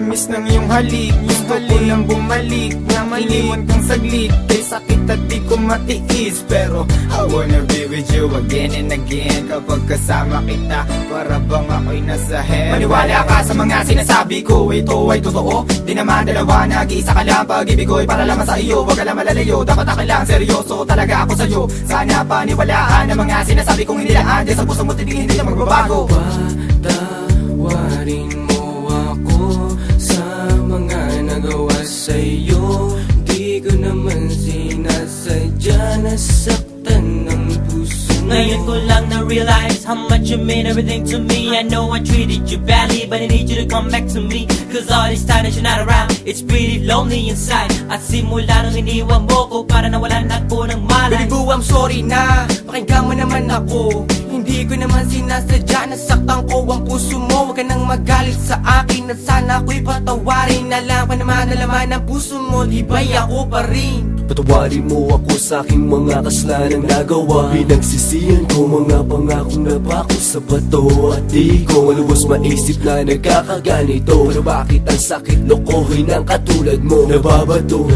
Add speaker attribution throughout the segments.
Speaker 1: Tamis ng iyong halik, gusto ko lang bumalik nang iniwan kang saglit. Kay sakit at di ko matiis, pero I wanna be with you again and again. Kapag kasama kita, para bang ako'y nasa heaven. Maniwala ka sa mga sinasabi ko, ito ay totoo. Di naman dalawa, nag-iisa ka lang. Pag-ibig ko'y para lamang sa iyo, wag ka lang malalayo. Dapat akin lang, seryoso talaga ako sa'yo. Sana paniwalaan ang mga sinasabi kong hindi lang andyan sa puso mo, titigil hindi na magbabago.
Speaker 2: Patawarin mo ako sa mga nagawa sa'yo. Di ko naman sinasadya, nasaktan ng puso mo.
Speaker 3: Ngayon ko lang na-realize how much you mean everything to me. I know I treated you badly, but I need you to come back to me. Cause all this time that you're not around, it's pretty lonely inside. At simula nung iniwan mo ko, para nawalan ako ng malay.
Speaker 2: Baby boo, I'm sorry na, pakinggan mo naman ako. Hindi ko naman sinasadya, nasaktan ko ang puso mo. Huwag ka nang magalit sa akin, at sana ako'y patawarin. Alam pa naman na laman ng puso mo, di ba'y ako pa rin?
Speaker 4: Patawarin mo ako sa aking mga kasalanan nagawa. Pinagsisihan ko mga pangakong napako sa bato. At di ko malubos maisip na nagkakaganito. Pero bakit ang sakit lokohin ang katulad mo? Nababato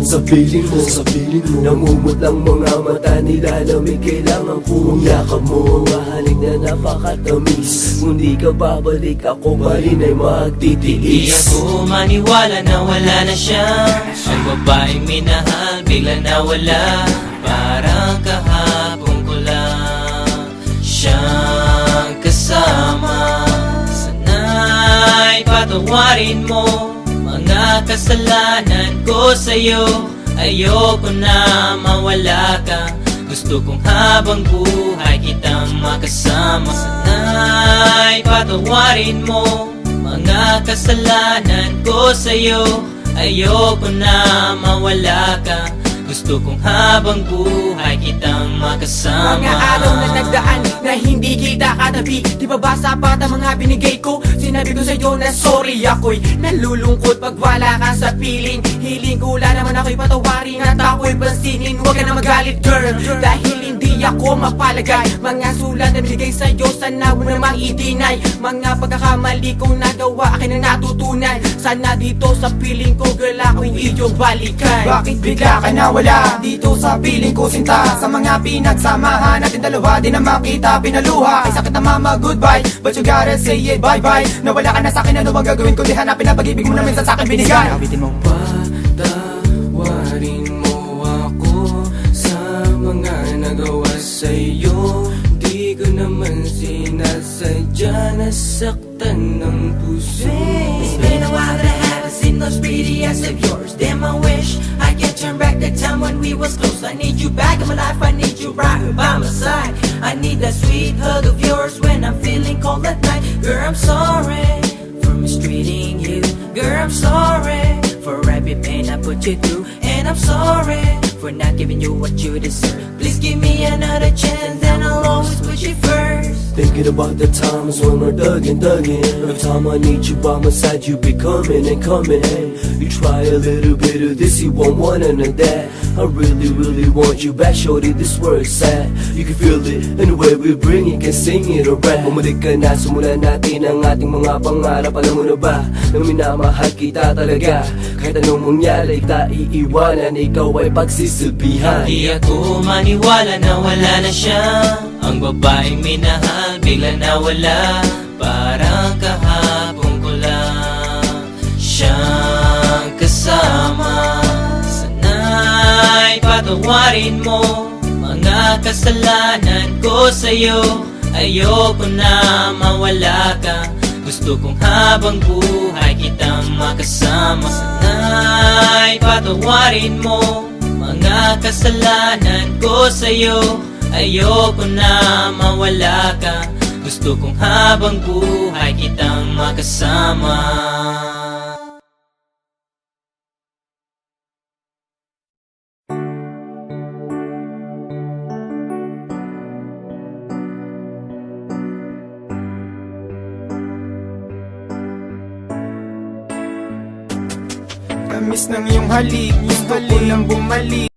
Speaker 4: sa piling mo, namumot lang mga mata nila. Lamig kailangan kong yakap mo. Mahalik na napakatamis. Kung di ka babalik, ako pa rin ay magtitiis.
Speaker 3: Di ako maniwala na wala na siya. Ang babaeng minahal bigla nawala. Parang kahapon ko lang siyang kasama. Sana'y patawarin mo mga kasalanan ko sa'yo. Ayoko na mawala ka, gusto kong habang buhay kitang makasama. Sana'y patawarin mo mga kasalanan ko sa'yo. Ayoko na mawala ka, gusto kong habang buhay kitang makasama.
Speaker 2: Mga araw na nagdaan na hindi kita katabi, di ba ba sapat ang mga binigay ko? Sinabi ko sa'yo na sorry, ako'y nalulungkot pag wala ka sa piling. Hiling ko lang naman ako'y patawarin at ako'y pansinin. Huwag ka na magalit girl, dahil hindi ako mapalagay. Mga sulat na binigay sa'yo, sana mo namang i-deny. Mga pagkakamali kong nagawa, akin ang natutunan. Sana dito sa piling ko girl, ako'y iyong balikan.
Speaker 1: Bakit bigla ka nawala dito sa piling ko sinta? Sa mga pinagsamahan natin dalawa, di na makita pinaluha. Ay sakit na mama, goodbye, but you gotta say it bye-bye. Nawala ka na sa'kin, ano bang gagawin ko? Di hanapin ang pag-ibig mo na minsan sa'kin binigay. Awitin mo.
Speaker 2: Patawarin mo ako sa mga nagawa sa'yo. Di ko naman sinasadya, nasaktan ng puso.
Speaker 3: It's been a while that I haven't seen those pretty eyes of yours. Damn, I wish I could turn back the time when we was close. I need you back in my life, I need you right here by my side. I need that sweet hug of yours when I'm feeling cold at night. Girl, I'm sorry for mistreating you. Girl, I'm sorry for every pain I put you through. And I'm sorry for not giving you what you deserve. Please give me another chance and I'll always put you first.
Speaker 4: Thinking about the times when we're thuggin'. Every time I need you by my side, you be coming and coming. Hey, you try a little bit of this, you won't want none of that. I really want you back, shorty, this world's sad. You can feel it, and the way we bring it, can sing it or rap. Bumalik ka na, simulan natin ang ating mga pangarap. Alam mo na ba, na minamahal kita talaga. Kahit anong mangyari, kita iiwanan, ikaw ay pagsisilbihan.
Speaker 3: Di ako maniwala na wala na siya. Ang babaeng minahal bigla nawala. Parang kahapon ko lang siyang kasama. Sana'y patawarin mo mga kasalanan ko sa'yo. Ayoko na mawala ka, gusto kong habang buhay kitang makasama. Sana'y patawarin mo mga kasalanan ko sa'yo. Ayoko na mawala ka, gusto kong habang buhay kitang makasama.
Speaker 1: Tamis ng iyong halik, gusto ko lang bumalik.